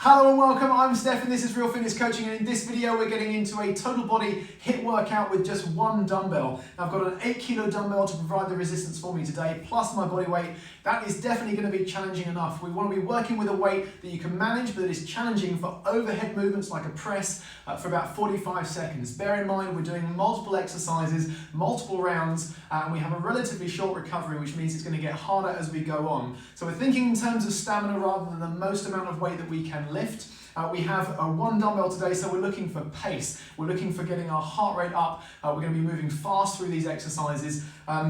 Hello and welcome, I'm Steph and this is Real Fitness Coaching, and in this video we're getting into a total body HIIT workout with just one dumbbell. Now, I've got an 8 kilo dumbbell to provide the resistance for me today, plus my body weight. That is definitely going to be challenging enough. We want to be working with a weight that you can manage, but that is challenging for overhead movements like a press for about 45 seconds. Bear in mind we're doing multiple exercises, multiple rounds, and we have a relatively short recovery, which means it's going to get harder as we go on. So we're thinking in terms of stamina rather than the most amount of weight that we can lift. We have one dumbbell today, so we're looking for pace. We're looking for getting our heart rate up. We're going to be moving fast through these exercises.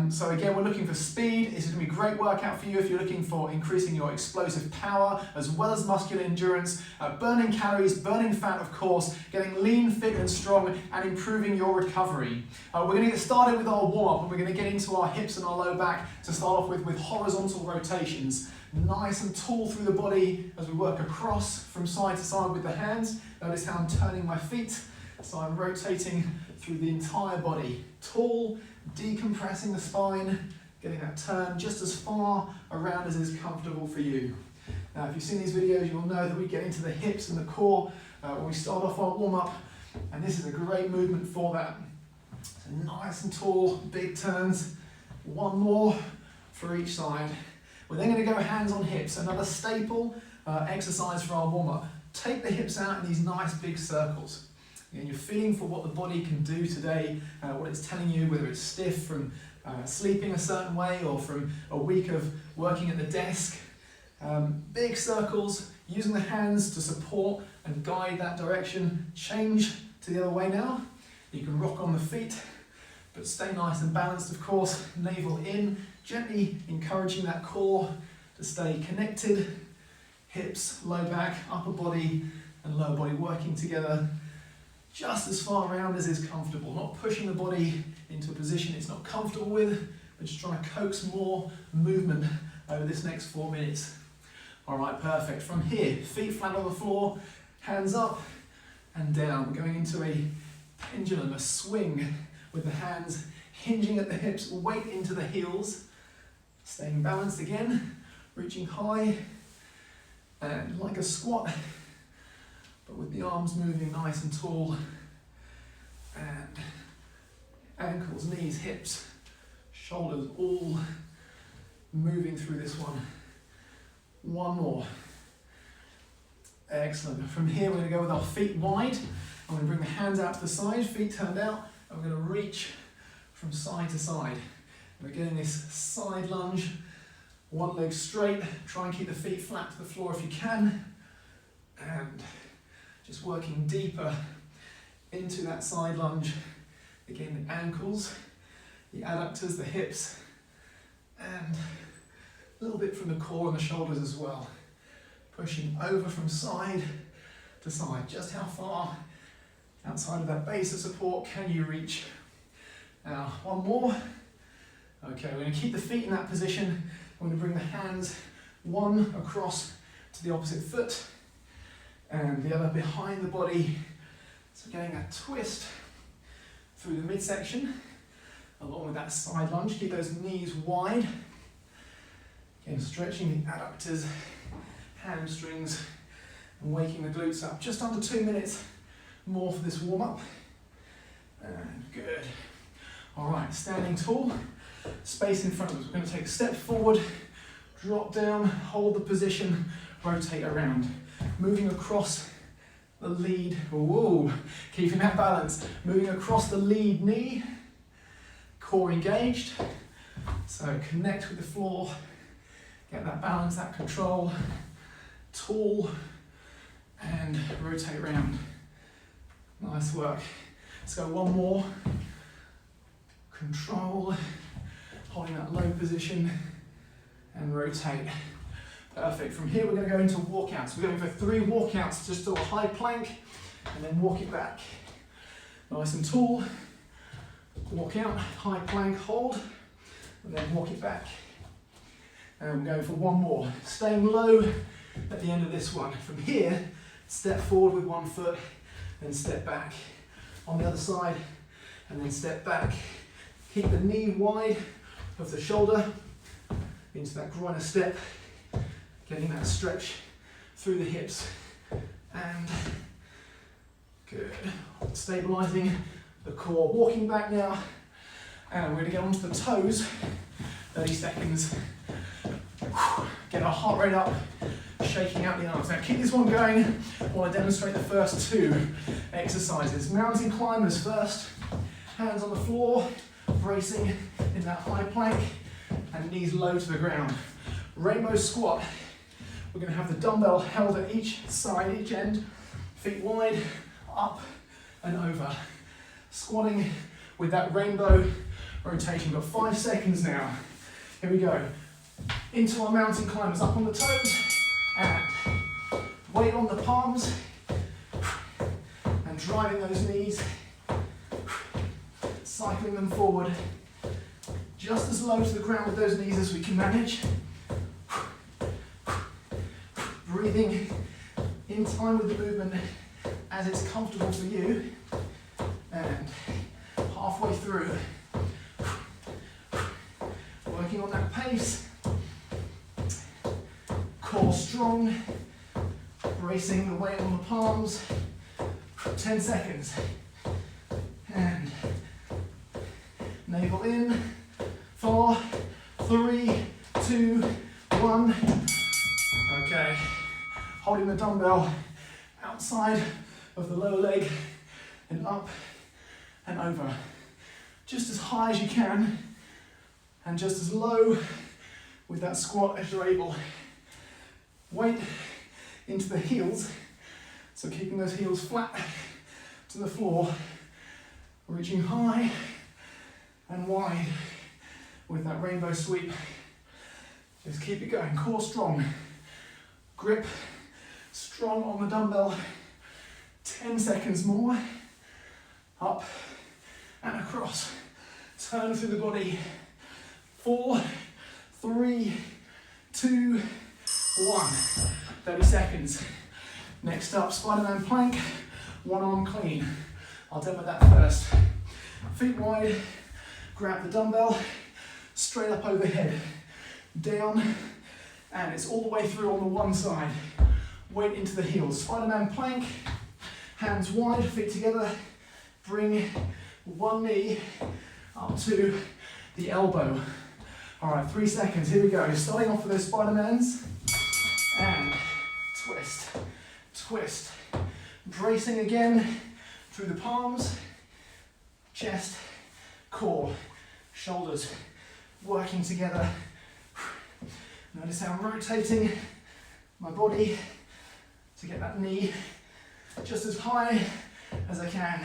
So again, we're looking for speed. It's going to be a great workout for you if you're looking for increasing your explosive power as well as muscular endurance, burning calories, burning fat of course, getting lean, fit and strong, and improving your recovery. We're going to get started with our warm-up, and we're going to get into our hips and our low back to start off with horizontal rotations. Nice and tall through the body as we work across from side to side with the hands. Notice how I'm turning my feet, so I'm rotating through the entire body. Tall, decompressing the spine, getting that turn just as far around as is comfortable for you. Now, if you've seen these videos, you'll know that we get into the hips and the core when we start off our warm-up, and this is a great movement for that. So nice and tall, big turns. One more for each side. We're then going to go hands on hips, another staple exercise for our warm-up. Take the hips out in these nice big circles. Again, you're feeling for what the body can do today, what it's telling you, whether it's stiff from sleeping a certain way or from a week of working at the desk. Big circles, using the hands to support and guide that direction. Change to the other way now. You can rock on the feet, but stay nice and balanced, of course. Navel in, gently encouraging that core to stay connected. Hips, low back, upper body and lower body working together just as far around as is comfortable. Not pushing the body into a position it's not comfortable with, but just trying to coax more movement over this next 4 minutes. All right, perfect. From here, feet flat on the floor, hands up and down. We're going into a pendulum, a swing, with the hands hinging at the hips, weight into the heels, staying balanced again, reaching high, and like a squat, but with the arms moving nice and tall, and ankles, knees, hips, shoulders, all moving through this one. One more. Excellent. From here, we're going to go with our feet wide. I'm going to bring the hands out to the side, feet turned out. I'm going to reach from side to side. We're getting this side lunge, one leg straight, try and keep the feet flat to the floor if you can, and just working deeper into that side lunge. Again, the ankles, the adductors, the hips, and a little bit from the core and the shoulders as well. Pushing over from side to side. Just how far outside of that base of support can you reach? Now, one more. Okay, we're going to keep the feet in that position. We're going to bring the hands one across to the opposite foot and the other behind the body. So getting a twist through the midsection along with that side lunge. Keep those knees wide. Again, stretching the adductors, hamstrings, and waking the glutes up. Just under 2 minutes more for this warm-up. And good. All right, standing tall, space in front of us. We're going to take a step forward, drop down, hold the position, rotate around. Moving across the lead, whoa, keeping that balance. Moving across the lead knee, core engaged. So connect with the floor, get that balance, that control. Tall, and rotate around. Nice work. Let's go one more. Control, holding that low position, and rotate. Perfect. From here, we're going to go into walkouts. We're going for 3 walkouts. Just do a high plank, and then walk it back. Nice and tall. Walk out, high plank, hold, and then walk it back. And we're going for one more. Staying low at the end of this one. From here, step forward with one foot, then step back. On the other side, and then step back. Keep the knee wide of the shoulder into that groiner step, getting that stretch through the hips. and good. Stabilizing the core, walking back now, and we're gonna get onto the toes, 30 seconds. Get our heart rate up, shaking out the arms. Now keep this one going while I demonstrate the first two exercises. Mountain climbers first, hands on the floor, bracing in that high plank, and knees low to the ground. Rainbow squat. We're going to have the dumbbell held at each side, each end, feet wide, up and over. Squatting with that rainbow rotation. We've got 5 seconds now. Here we go. Into our mountain climbers, up on the toes, and weight on the palms, and driving those knees, cycling them forward, just as low to the ground with those knees as we can manage. Breathing in time with the movement as it's comfortable for you, and halfway through, working on that pace, core strong, bracing the weight on the palms, 10 seconds, and navel in, 4, 3, 2, 1, okay, holding the dumbbell outside of the lower leg and up and over, just as high as you can and just as low with that squat as you're able. Weight into the heels, so keeping those heels flat to the floor, reaching high and wide with that rainbow sweep. Just keep it going, core strong, grip strong on the dumbbell, 10 seconds more, up and across, turn through the body, 4, 3, 2, 1, 30 seconds. Next up, Spiderman Plank, one arm clean. I'll demo that first. Feet wide, grab the dumbbell, straight up overhead, down, and it's all the way through on the one side. Weight into the heels. Spiderman Plank, hands wide, feet together, bring one knee up to the elbow. All right, 3 seconds, here we go. Starting off with those Spidermans, and twist, twist. Bracing again through the palms, chest, core, shoulders, working together. Notice how I'm rotating my body to get that knee just as high as I can.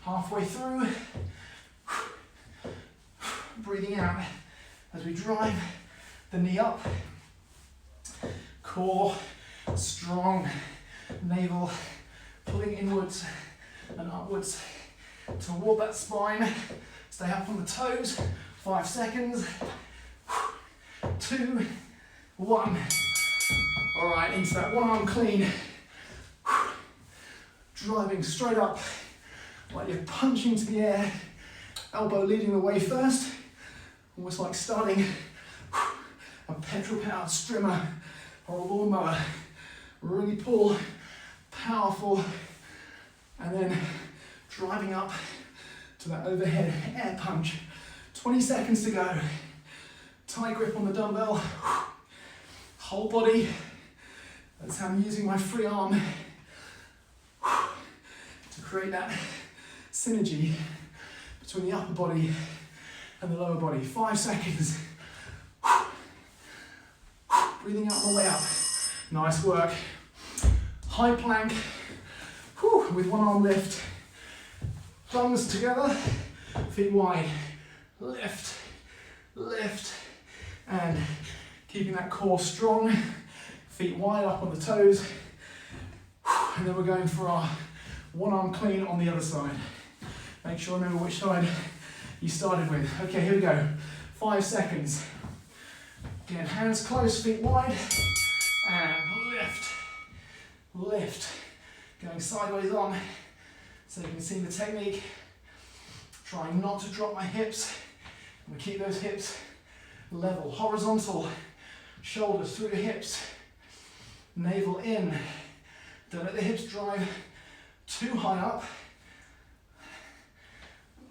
Halfway through, breathing out as we drive the knee up. Core strong, navel pulling inwards and upwards toward that spine. Stay up on the toes, 5 seconds, 2, 1. All right, into that one arm clean. Driving straight up like you're punching to the air, elbow leading the way first, almost like starting a petrol-powered strimmer or a lawnmower. Really pull, powerful, and then driving up to that overhead air punch. 20 seconds to go. Tight grip on the dumbbell, whole body. That's how I'm using my free arm to create that synergy between the upper body and the lower body. 5 seconds. Breathing out on the way up. Nice work. High plank with one arm lift. Thumbs together, feet wide. Lift, lift, and keeping that core strong. Feet wide up on the toes. And then we're going for our one arm clean on the other side. Make sure you remember which side you started with. Okay, here we go. 5 seconds. Again, hands close, feet wide, and lift, lift. Going sideways on, so you can see the technique. Trying not to drop my hips. I'm gonna keep those hips level, horizontal, shoulders through the hips, navel in, Don't let the hips drive too high up,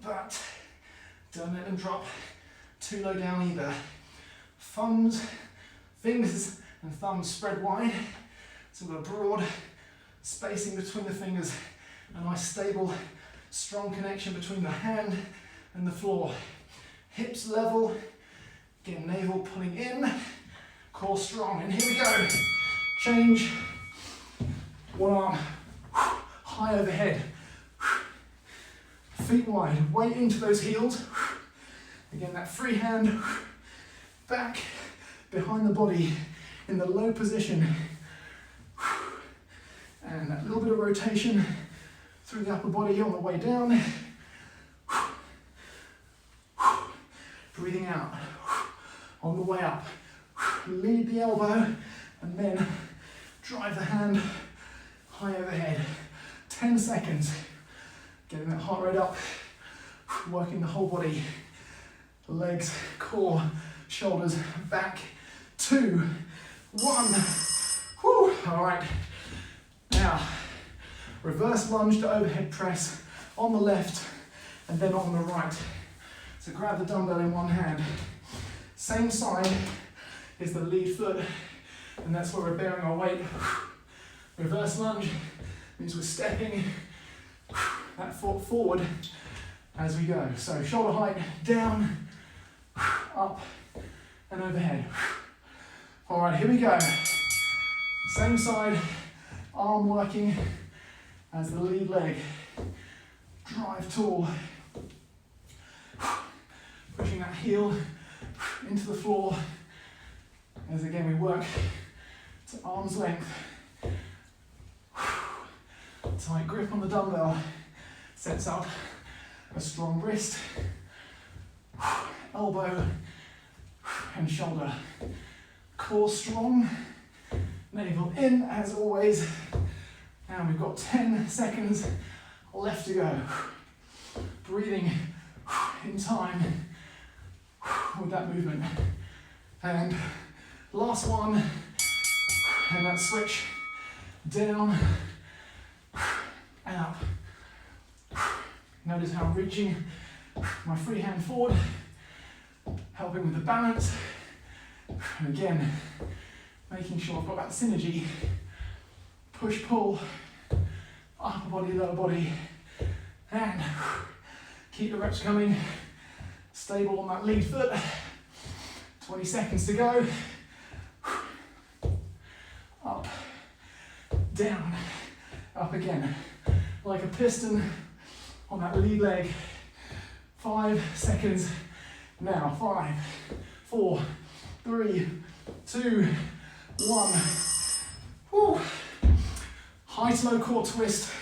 but don't let them drop too low down either. Fingers and thumbs spread wide, so we've got a broad spacing between the fingers, a nice stable, strong connection between the hand and the floor. Hips level, again navel pulling in, core strong, and here we go. Change, one arm, high overhead, feet wide, weight into those heels. Again, that free hand back behind the body in the low position. And that little bit of rotation through the upper body on the way down. Breathing out on the way up. Lead the elbow and then drive the hand high overhead. 10 seconds. Getting that heart rate up, working the whole body. Legs, core, shoulders, back. 2, 1. Whew. All right. Now, reverse lunge to overhead press on the left and then on the right. So grab the dumbbell in one hand. Same side is the lead foot, and that's where we're bearing our weight. Reverse lunge means we're stepping that foot forward as we go. So shoulder height down, up, and overhead. All right, here we go. Same side, arm working as the lead leg. Drive tall. Pushing that heel into the floor as again we work to arm's length. Tight grip on the dumbbell sets up a strong wrist, elbow and shoulder. Core strong, navel in as always, and we've got 10 seconds left to go. Breathing in time with that movement. And last one, and that switch down and up. Notice how I'm reaching my free hand forward, helping with the balance. And again, making sure I've got that synergy. Push, pull, upper body, lower body, and keep the reps coming. Stable on that lead foot. 20 seconds to go. Up, down, up again. Like a piston on that lead leg. 5 seconds now. 5, 4, 3, 2, 1. Whew. High to low core twist,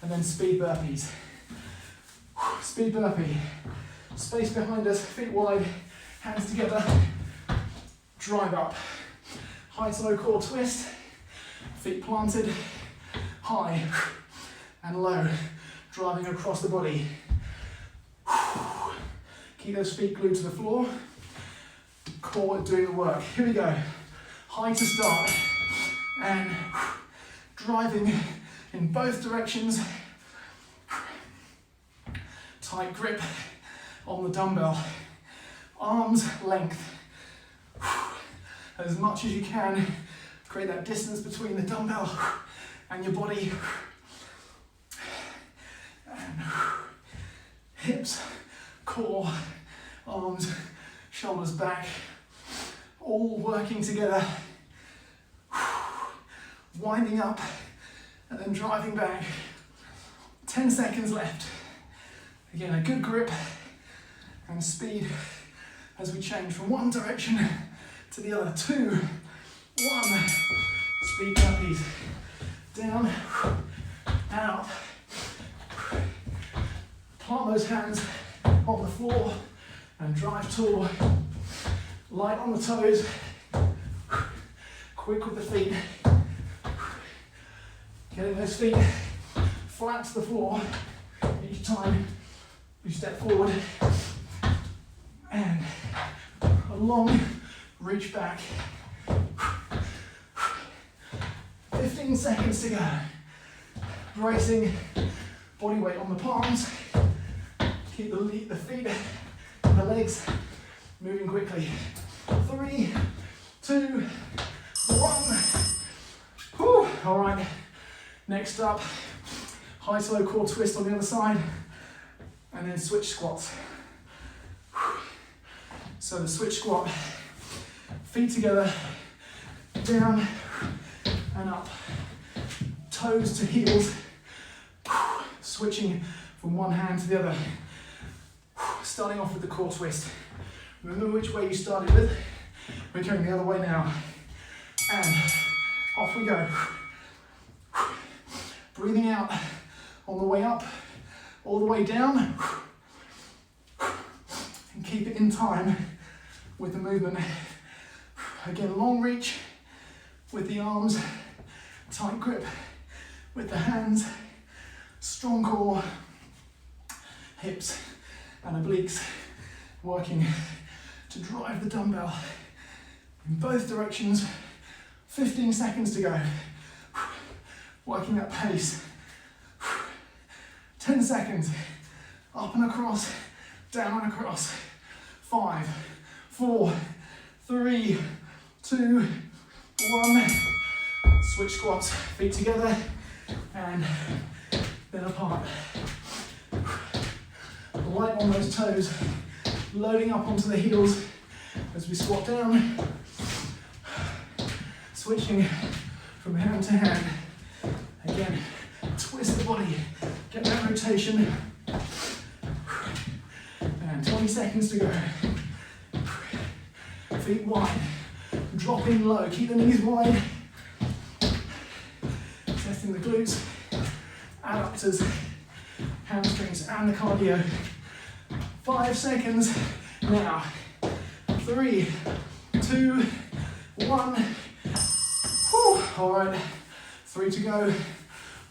and then speed burpees. Speed burpee. Space behind us, feet wide, hands together. Drive up. High to low core twist. Feet planted, high and low. Driving across the body. Keep those feet glued to the floor. Core doing the work. Here we go. High to start. And driving in both directions. Tight grip on the dumbbell. Arms length. As much as you can, create that distance between the dumbbell and your body. And hips, core, arms, shoulders back, all working together. Winding up and then driving back. 10 seconds left. Again, a good grip and speed as we change from one direction to the other. 2, 1. Speed burpees. Down, out. Plant those hands on the floor and drive tall. Light on the toes. Quick with the feet. Getting those feet flat to the floor each time you step forward. And a long reach back. 15 15 seconds to go. Bracing, body weight on the palms. Keep the feet and the legs moving quickly. 3, 2, 1. Whew. All right, next up, high to low core twist on the other side, and then switch squats. So the switch squat, feet together, down and up, toes to heels, switching from one hand to the other. Starting off with the core twist. Remember which way you started with. We're going the other way now. And off we go. Breathing out on the way up, all the way down. And keep it in time with the movement. Again, long reach with the arms, tight grip with the hands, strong core, hips and obliques working to drive the dumbbell in both directions. 15 seconds to go. Working that pace. 10 seconds. Up and across, down and across. 5, 4, 3, 2, 1. Switch squats, feet together and then apart. Light on those toes, loading up onto the heels as we squat down. Switching from hand to hand. Again, twist the body, get that rotation. And 20 seconds to go. Feet wide, dropping low, keep the knees wide. Testing the glutes, adductors, hamstrings and the cardio. 5 seconds now. 3, 2, 1. Whew. All right, 3 to go.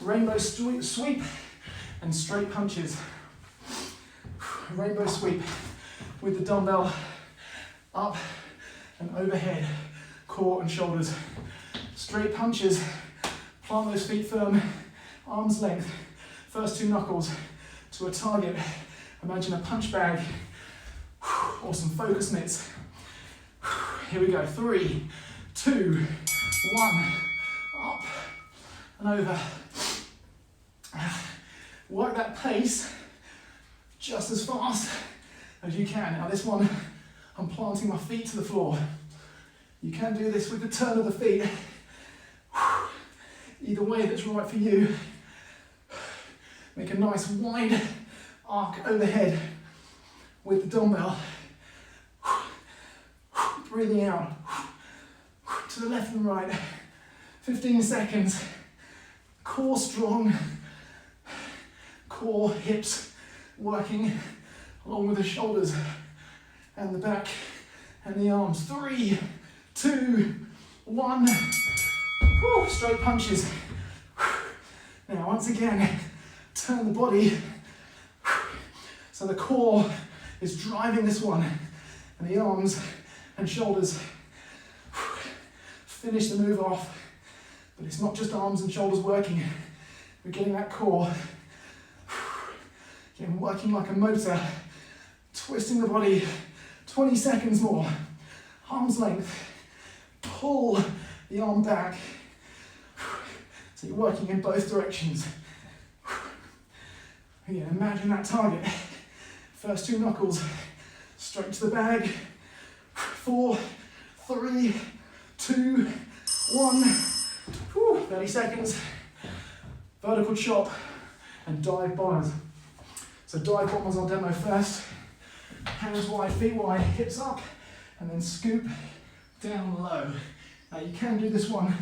Rainbow sweep and straight punches. Rainbow sweep with the dumbbell up and overhead, core and shoulders. Straight punches, plant those feet firm, arms length, first 2 knuckles to a target. Imagine a punch bag or some focus mitts. Here we go, 3, 2, 1, up and over. Work that pace just as fast as you can. Now this one, I'm planting my feet to the floor. You can do this with the turn of the feet. Either way that's right for you. Make a nice wide arc overhead with the dumbbell. Breathing out to the left and right. 15 seconds. Core strong. Core, hips working along with the shoulders and the back and the arms. 3, 2, 1. Woo, straight punches. Now once again, turn the body so the core is driving this one and the arms and shoulders finish the move off. But it's not just arms and shoulders working. We're getting that core, again, working like a motor, twisting the body. 20 seconds more. Arm's length. Pull the arm back. So you're working in both directions. Again, imagine that target. First 2 knuckles straight to the bag. 4, 3, 2, 1. Whew, 30 seconds. Vertical chop and dive bombers. So dive bombers I'll demo first. Hands wide, feet wide, hips up, and then scoop down low. Now you can do this one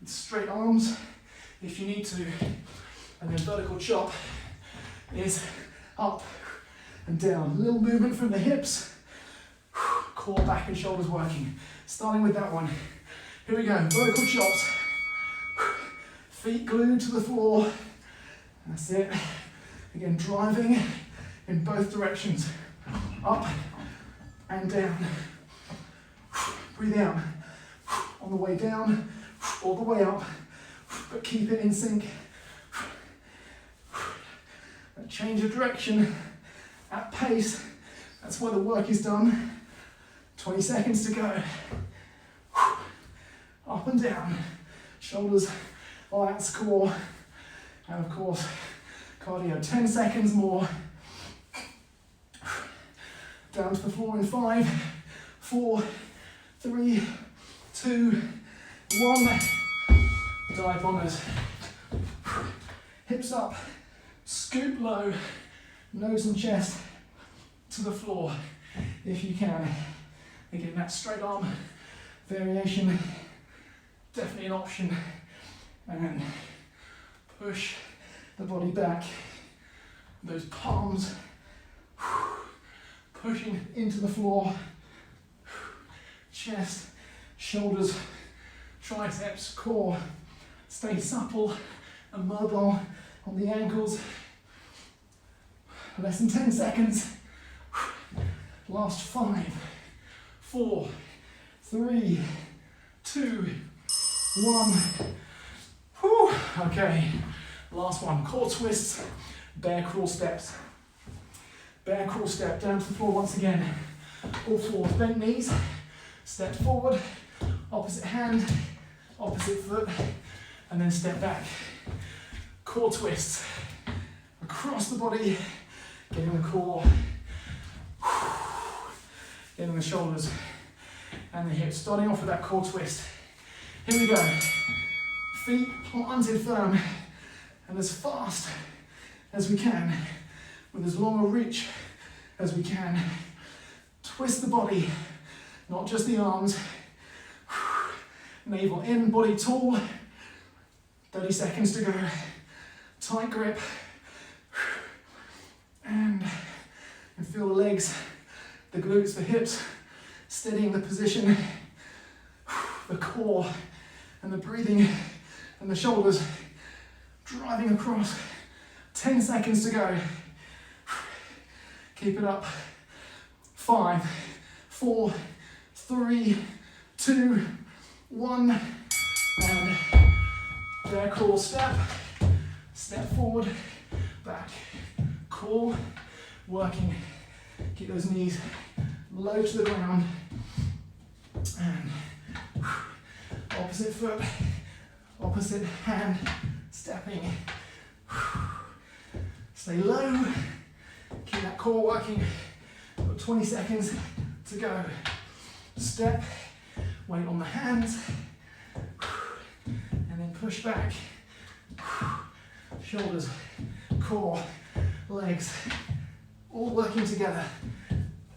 with straight arms if you need to. And then vertical chop is up and down. Little movement from the hips, core, back and shoulders working. Starting with that one. Here we go, vertical chops. Feet glued to the floor. That's it. Again, driving in both directions. Up and down. Breathe out. On the way down, all the way up. but keep it in sync. That change of direction at pace, that's where the work is done. 20 seconds to go. Up and down, shoulders, lats, core, and of course, cardio. 10 seconds more. Down to the floor in 5, 4, 3, 2, 1. Dive bombers. Hips up, scoop low, nose and chest to the floor if you can. Again, that straight arm variation, definitely an option. And push the body back. Those palms pushing into the floor. Chest, shoulders, triceps, core. Stay supple and mobile on the ankles. Less than 10 seconds. Last 5, 4, 3, 2, 1. Whew. Okay, last one. Core twists, bear crawl steps. Bear crawl step, down to the floor once again. All fours, bent knees, step forward, opposite hand, opposite foot, and then step back. Core twists, across the body, getting the core, getting the shoulders and the hips. Starting off with that core twist. Here we go. Feet planted firm and as fast as we can, with as long a reach as we can. Twist the body, not just the arms. Navel in, body tall. 30 seconds to go. Tight grip. And feel the legs, the glutes, the hips, steadying the position, the core, and the breathing, and the shoulders driving across. 10 seconds to go. Keep it up. 5, 4, 3, 2, 1. And bear crawl step. Step forward, back. Core, working. Keep those knees low to the ground. And opposite foot, opposite hand, stepping. Stay low. Keep that core working. Got 20 seconds to go. Step, weight on the hands, and then push back. Shoulders, core, legs, all working together.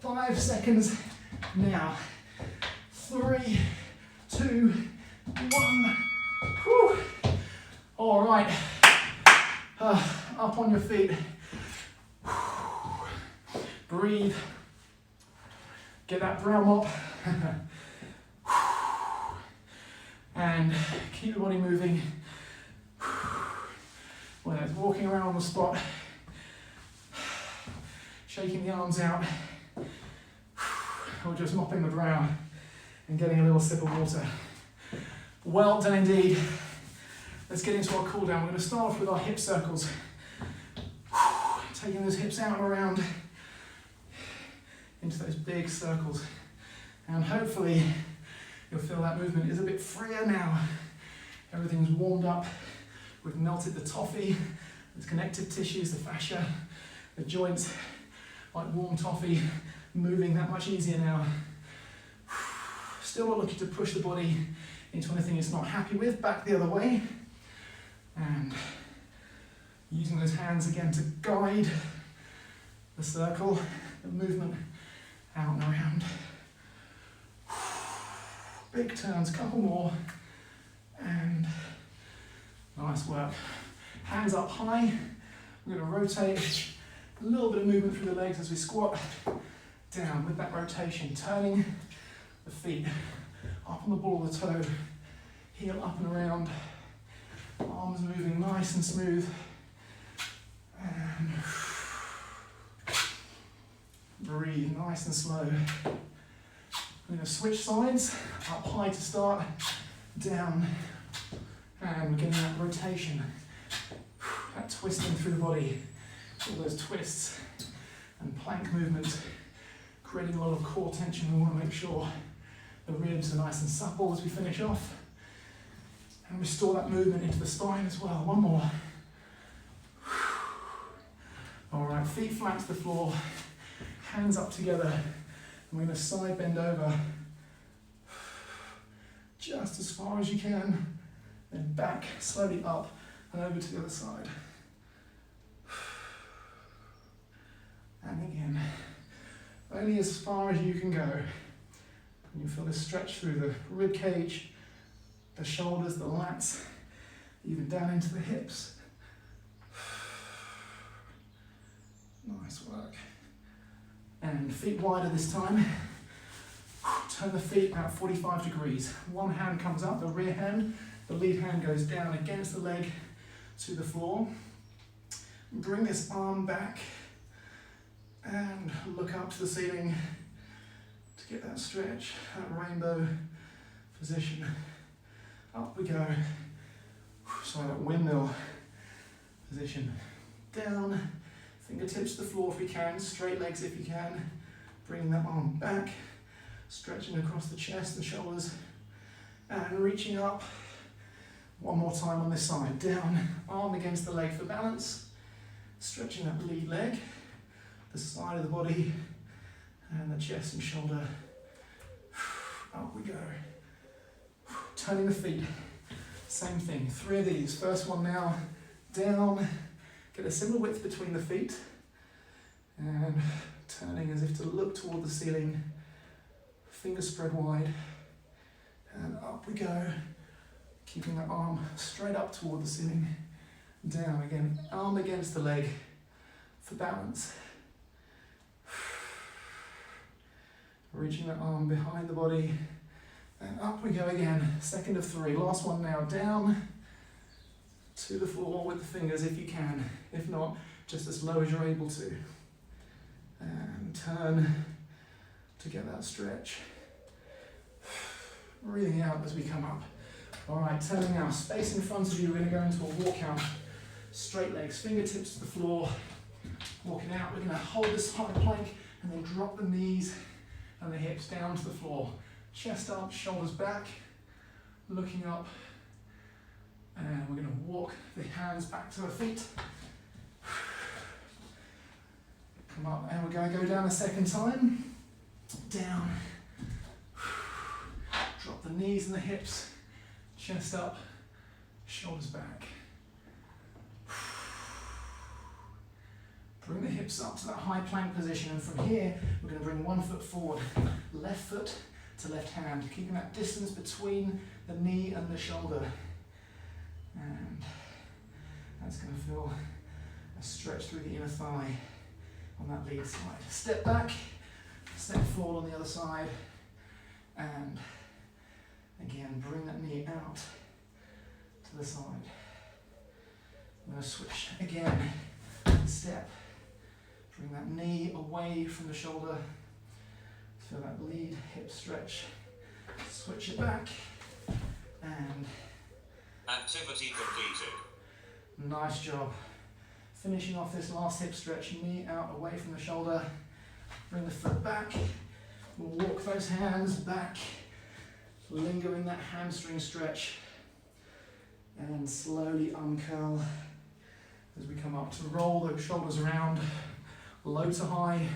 5 seconds now. 3, 2, 1. Whew. All right. Up on your feet. Breathe. Get that brow mop. And keep the body moving. Whether it's walking around on the spot, shaking the arms out, or just mopping the brow and getting a little sip of water. Well done indeed. Let's get into our cool down. We're going to start off with our hip circles. Taking those hips out and around into those big circles. And hopefully you'll feel that movement is a bit freer now. Everything's warmed up. We've melted the toffee, the connective tissues, the fascia, the joints, like warm toffee, moving that much easier now. Still not looking to push the body into anything it's not happy with, back the other way. And using those hands again to guide the circle, the movement out and around. Big turns, couple more, and nice work. Hands up high. We're going to rotate. A little bit of movement through the legs as we squat down with that rotation, turning the feet up on the ball of the toe, heel up and around, arms moving nice and smooth. And breathe nice and slow. We're going to switch sides, up high to start, down And we're getting that rotation, that twisting through the body, all those twists and plank movement, creating a lot of core tension. We want to make sure the ribs are nice and supple as we finish off. And restore that movement into the spine as well. One more. All right, feet flat to the floor, hands up together. And we're going to side bend over just as far as you can. Then back, slowly up and over to the other side. And again, only as far as you can go. And you feel this stretch through the rib cage, the shoulders, the lats, even down into the hips. Nice work. And feet wider this time. Turn the feet about 45 degrees. One hand comes up, the rear hand. The lead hand goes down against the leg to the floor. Bring this arm back and look up to the ceiling to get that stretch, that rainbow position. Up we go. Sorry, that windmill position. Down, fingertips to the floor if we can, straight legs if you can. Bringing that arm back, stretching across the chest and shoulders, and reaching up. One more time on this side. Down, arm against the leg for balance, stretching that lead leg, the side of the body, and the chest and shoulder. Up we go. Turning the feet, same thing, 3 of these. First one now, down, get a similar width between the feet, and turning as if to look toward the ceiling, fingers spread wide, and up we go, keeping that arm straight up toward the ceiling, down again, arm against the leg for balance, reaching that arm behind the body, and up we go again, second of 3, last one now, down to the floor with the fingers if you can, if not, just as low as you're able to, and turn to get that stretch, breathing out as we come up. All right, turning now, space in front of you, we're going to go into a walkout, straight legs, fingertips to the floor, walking out, we're going to hold this high plank and then drop the knees and the hips down to the floor. Chest up, shoulders back, looking up, and we're going to walk the hands back to the feet. Come up, and we're going to go down a second time. Down. Drop the knees and the hips, chest up, shoulders back. Bring the hips up to that high plank position, and from here, we're going to bring one foot forward, left foot to left hand, keeping that distance between the knee and the shoulder. And that's going to feel a stretch through the inner thigh on that lead side. Step back, step forward on the other side, and again, bring that knee out to the side. I'm going to switch again, step, bring that knee away from the shoulder, feel that lead hip stretch, switch it back, and activity completed. Nice job. Finishing off this last hip stretch, knee out away from the shoulder, bring the foot back, we'll walk those hands back, linger in that hamstring stretch, and slowly uncurl as we come up to roll those shoulders around, low to high,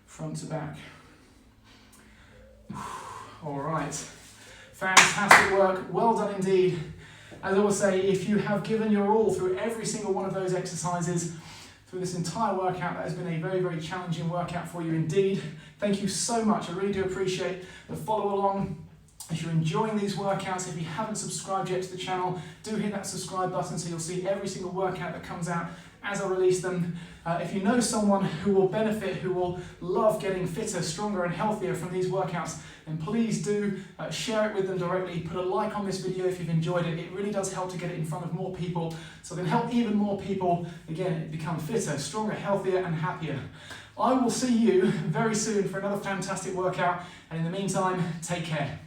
front to back. All right, fantastic work, well done indeed. As I will say, if you have given your all through every single one of those exercises, through this entire workout, that has been a very, very challenging workout for you indeed. Thank you so much, I really do appreciate the follow along. If you're enjoying these workouts, if you haven't subscribed yet to the channel, do hit that subscribe button so you'll see every single workout that comes out as I release them. If you know someone who will benefit, who will love getting fitter, stronger and healthier from these workouts, then please do share it with them directly. Put a like on this video if you've enjoyed it. It really does help to get it in front of more people, so it can help even more people, again, become fitter, stronger, healthier and happier. I will see you very soon for another fantastic workout, and in the meantime, take care.